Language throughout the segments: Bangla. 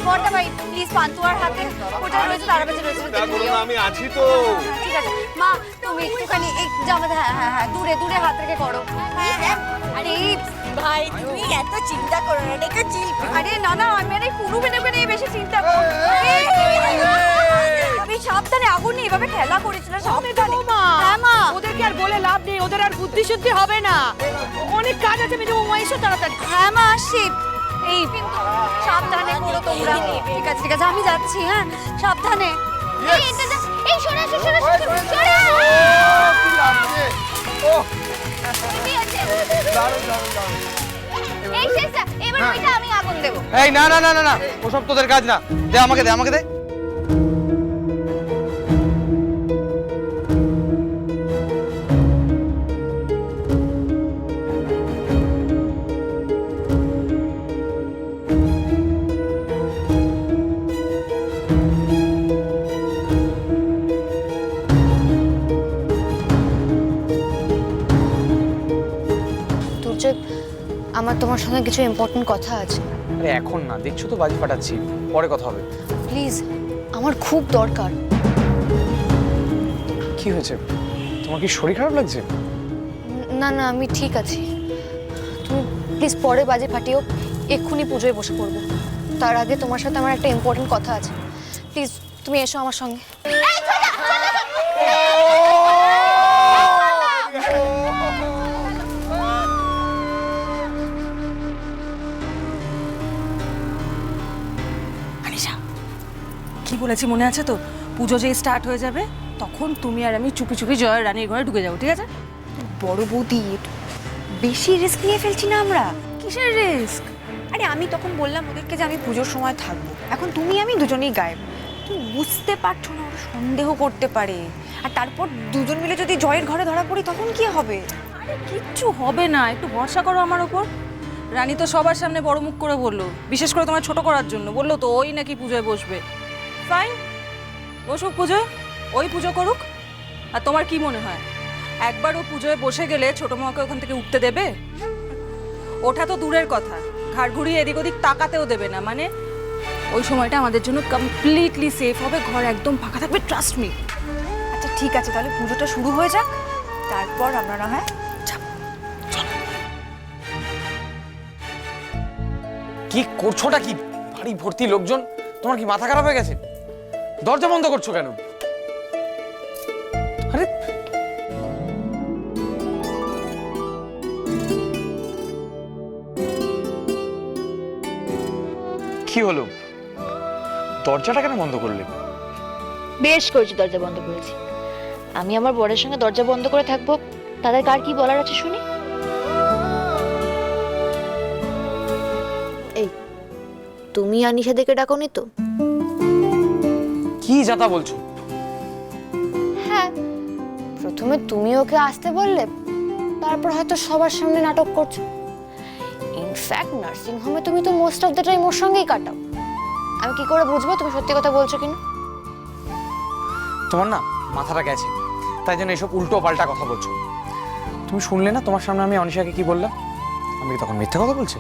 বড়টা ভাই প্লিজ পান্তুয়ার হাতে ওটা রয়েছে তার কাছে রয়েছে আমি আছি তো। ঠিক আছে মা তুমি একটুখানি এই জামাতে হ্যাঁ দূরে দূরে হাত রেখে করো। আরে ভাই তুমি এত চিন্তা করো না, এটা চিল। আরে না না আমি আরে পুরো বেনে বেশি চিন্তা করো। আমি সাবধানে আগুন নিয়ে এভাবে খেলা করেছিল সাবধানে। হ্যাঁ মা ওদেরকে আর বলে লাভ নেই, ওদের আর বুদ্ধি শুদ্ধি হবে না। অনেক কাজ আছে, মেজো বৌমা এসো তাড়াতাড়ি। হ্যাঁ মা আসছি। এই সাবধানে করো তোমরা। ঠিক আছে আমি যাচ্ছি। হ্যাঁ সাবধানে। এই এটা যা এই সরে সরে সরে কি লাগছে? ও কি আছে দারুণ দারুণ দারুণ। এই শেষটা এবার ওইটা আমি আগুন দেব। এই না না না না না, ওসব তোদের কাজ না। দে আমাকে দে, আমাকে দে। আমার তোমার সঙ্গে কিছু ইম্পর্টেন্ট কথা আছে। আরে এখন না, দেখছো তো বাজি ফাটাচ্ছি, পরে কথা হবে। প্লিজ আমার খুব দরকার। কি হয়েছে? তোমার কি শরীর খারাপ লাগছে? না না আমি ঠিক আছি। তুমি প্লিজ পরে বাজে ফাটিও, এক্ষুনি পুজোয় বসে পড়বো। তার আগে তোমার সাথে আমার একটা ইম্পর্টেন্ট কথা আছে। প্লিজ তুমি এসো আমার সঙ্গে। কি বলেছি মনে আছে তো? পুজো যেই স্টার্ট হয়ে যাবে তখন তুমি আর আমি চুপি চুপি জয়ের রানীর ঘরে ঢুকে যাবো, ঠিক আছে? বড় বৌদি বেশি রিস্ক নিয়ে ফেলছি না আমরা? কিসের রিস্ক? আরে আমি তখন বললাম ওদেরকে যে আমি পুজোর সময় থাকবো, এখন তুমি আমি দুজনেই গায়েব। তুমি বুঝতে পারছো না, ওরা সন্দেহ করতে পারে। আর তারপর দুজন মিলে যদি জয়ের ঘরে ধরা পড়ি তখন কি হবে? আরে কিচ্ছু হবে না, একটু ভরসা করো আমার ওপর। রানী তো সবার সামনে বড় মুখ করে বললো, বিশেষ করে তোমার ছোট করার জন্য বললো তো ওই নাকি পুজোয় বসবে। ফাইন, বসুক পুজোয়, ওই পুজো করুক। আর তোমার কি মনে হয় একবার ও পুজোয় বসে গেলে ছোট মাকে ওখান থেকে উঠতে দেবে? ওঠা তো দূরের কথা, ঘাড় ঘুরিয়ে এদিক ওদিক তাকাতেও দেবে না। মানে ওই সময়টা আমাদের জন্য কমপ্লিটলি সেফ হবে, ঘর একদম ফাঁকা থাকবে, ট্রাস্ট মি। আচ্ছা ঠিক আছে, তাহলে পুজোটা শুরু হয়ে যাক, তারপর আমরা না হয় কি করছোটা কি? বাড়ি ভর্তি লোকজন, তোমার কি মাথা খারাপ হয়ে গেছে? দরজা বন্ধ করছো কেন? আরে কি হলো? দরজাটা কেন বন্ধ করলে? বেশ করেছি দরজা বন্ধ করেছি। আমি আমার বরের সঙ্গে দরজা বন্ধ করে থাকবো, তাদের কার কি বলার আছে শুনি। এই তুমি আনিশাদেরকে ডাকোনি তো? কি যাতা বলছো? হ্যাঁ, প্রথমে তুমি ওকে আসতে বললে, তারপর হয়তো সবার সামনে নাটক করছো। ইনফ্যাক্ট নার্সিং হোমে তুমি তো মোস্ট অফ দ্য টাইম ওর সঙ্গেই কাটাও। আমি কি করে বুঝবো তুমি সত্যি কথা বলছো কিনা? তোমার না মাথাটা গেছে, তাই জন্য এসব উল্টো পাল্টা কথা বলছো। তুমি শুনলে না তোমার সামনে আমি অনিশাকে কি বললাম? আমি কি তখন মিথ্যা কথা বলছি?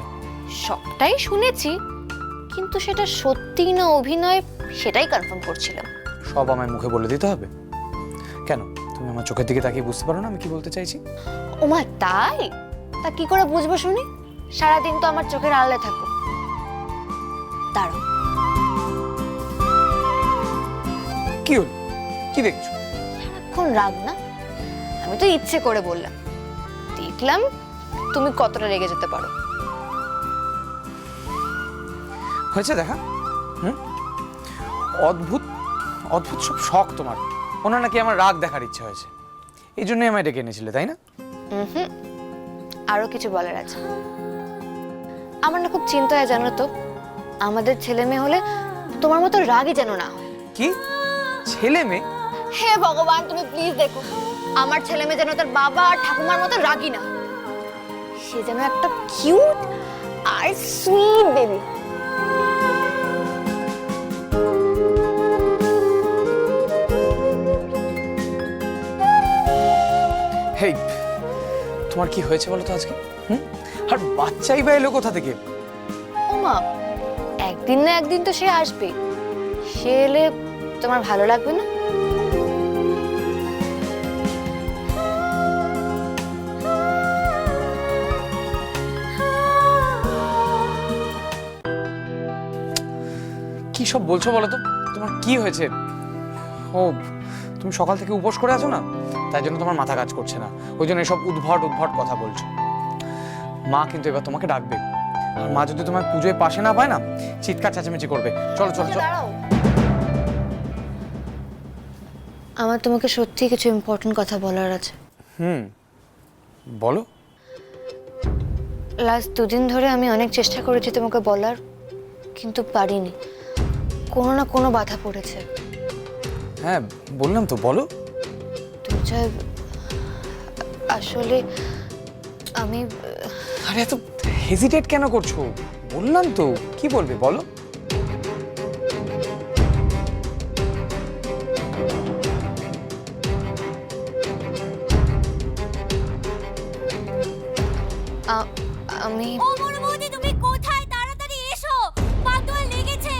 সবটাই শুনেছি, কিন্তু সেটা সত্যি না অভিনয় সেটাই কনফার্ম করছিলাম। সব আমায় মুখে বলে দিতে হবে কেন? তুমি আমার চোখের দিকে তাকিয়ে বুঝতে পারো না আমি কি বলতে চাইছি? ওমা তাই? তা কি করে বুঝবো শুনি? সারাদিন তো আমার চোখের আড়ালে থাকো। দাঁড়াও, কি হলো? কি দেখছো? এখন রাগ না, আমি তো ইচ্ছে করে বললাম, দেখলাম তুমি কতটা রেগে যেতে পারো। হয়েছে দেখা? অদ্ভুত অদ্ভুত সব শখ তোমার। ওনার নাকি আমার রাগ দেখার ইচ্ছা হয়েছে, এই জন্যই আমায় ডেকে এনেছিলে, তাই না? আরো কিছু বলার আছে। আমার না খুব চিন্তা হয় জানো তো, আমাদের ছেলে মেয়ে হলে তোমার মতো রাগই যেন না হয়। কি ছেলে মেয়ে? হে ভগবান, তুমি প্লিজ দেখো আমার ছেলে মেয়ে যেন তার বাবা আর ঠাকুমার মতো রাগই না, সে যেন একটা কিউট আর সুইট বেবি। হেই, তোমার কি হয়েছে বলো তো আজকে? আর বাচ্চাই বা এলো কোথা থেকে? ওমা, একদিন একদিন না একদিন তো সে আসবে। সে এলে তোমার ভালো লাগবে না? কি সব বলছো বলো তো? তোমার কি হয়েছে? ও, তুমি সকাল থেকে উপোস করে আছো না, তাই জন্য তোমার মাথা কাজ করছে না, ওই জন্য এসব উদ্ভট উদ্ভট কথা বলছো। মা কিন্তু এবার তোমাকে ডাকবে, আর মা যদি তোমার পুজোয় পাশে না পায় না, চিৎকার চেঁচামেচি করবে। চলো চলো চলো। আমার তোমাকে সত্যি কিছু ইম্পর্টেন্ট কথা বলার আছে। বলো। লাস্ট দুদিন ধরে আমি অনেক চেষ্টা করেছি তোমাকে বলার, কিন্তু পারিনি। কোনো না কোনো বাধা পড়েছে। হ্যাঁ বললাম তো, বলো। দুর্জয়, আসলে আমি আরে এত হেজিটেট কেন করছো? বললাম তো, কি বলবে বলো। আমি ও বড় বৌদি, তুমি কোথায়? তাড়াতাড়ি এসো, পান্তুয়া লেগেছে।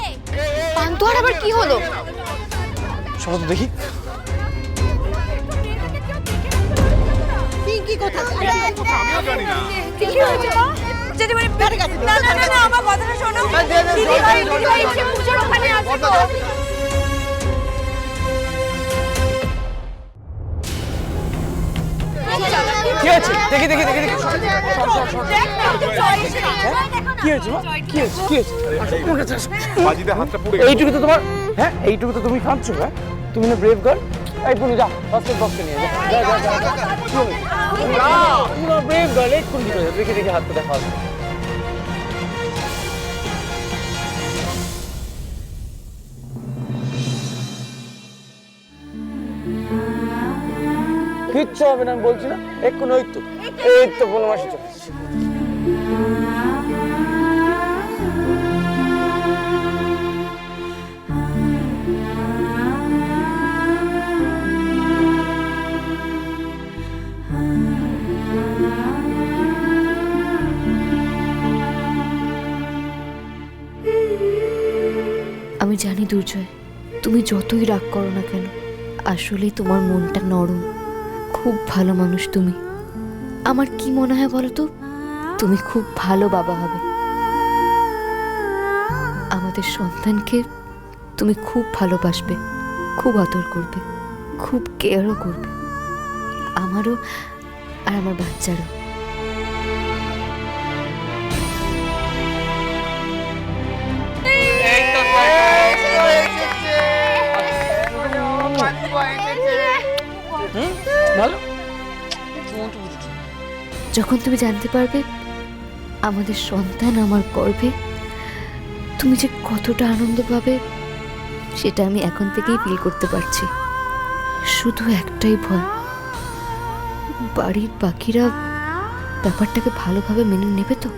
পান্তুয়ার আবার কি হলো? চলো তো দেখি। আমিও জানি না। কি হয়েছে মা? জেঠিমণি, না না না, আমার কথাটা শোনো। দিদিভাই সে পুজোর ওখানে আছে তো। কি হয়েছে? দেখি দেখি দেখি দেখি। সর, সর, সর, সর। কি হয়েছে মা? কি হয়েছে? কি হয়েছে? আসো, আমার কাছে আসো। বাজিতে হাতটা পুড়ে গেছে। এইটুকু তো তোমার, হ্যাঁ এইটুকু তো তুমি কাঁদছো। হ্যাঁ তুমি না ব্রেভ গার্ল। এই পুনু যা, ফার্স্ট বক্সে নিয়ে যা। পুরো ব্রেভ গার্ল, এই কোন দিকে? দেখি দেখি হাতটা দেখা। কিচ্ছু হবে না, আমি বলছি না। এক্ষুনি এই তো 15 মাসে চলে এসেছে। আমি জানি দুর্জয়, তুমি যতই রাগ করো না কেন, আসলে তোমার মনটা নরম। খুব ভালো মানুষ তুমি। আমার কি মনে হয় বলো তো, তুমি খুব ভালো বাবা হবে। আমাদের সন্তানকে তুমি খুব ভালোবাসবে, খুব আদর করবে, খুব কেয়ারও করবে, আমারও আর আমার বাচ্চারও। ভালো। যখন তুমি জানতে পারবে আমাদের সন্তান আমার গর্ভে, তুমি যে কতটা আনন্দ পাবে সেটা আমি এখন থেকেই ফিল করতে পারছি। শুধু একটাই ভয়, বাড়ির বাকিরা ব্যাপারটাকে ভালোভাবে মেনে নেবে তো?